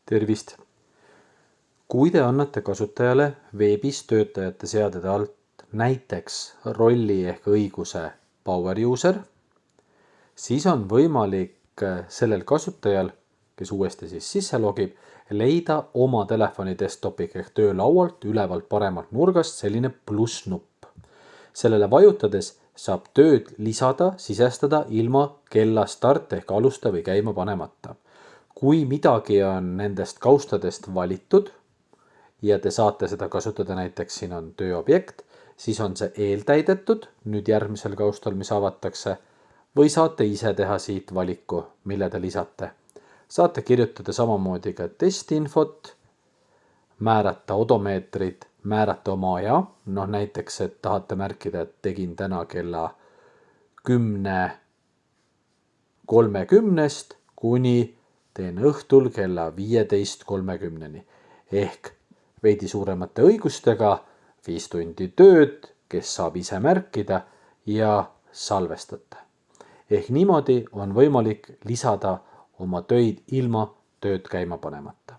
Tervist! Kui te annate kasutajale veebis töötajate seadede alt näiteks rolli ehk õiguse Power User, siis on võimalik sellel kasutajal, kes uuesti sisse logib, leida oma telefoni desktopi ehk töölaualt ülevalt paremalt nurgast selline plussnupp. Sellele vajutades saab tööd lisada, sisestada ilma kella start ehk alusta või käima panemata. Kui midagi on nendest kaustadest valitud ja te saate seda kasutada, näiteks siin on tööobjekt, siis on see eeltäidetud nüüd järgmisel kaustal, mis avatakse, või saate ise teha siit valiku, mille te lisate. Saate kirjutada samamoodi ka testinfot, määrata odomeetrid, määrata oma aja, näiteks, et tahate märkida, et tegin täna kella 10:30 kuni teen õhtul kella 15:30 ehk veidi suuremate õigustega 5 tundi tööd, kes saab ise märkida ja salvestate. Ehk niimoodi on võimalik lisada oma töid ilma tööd käima panemata.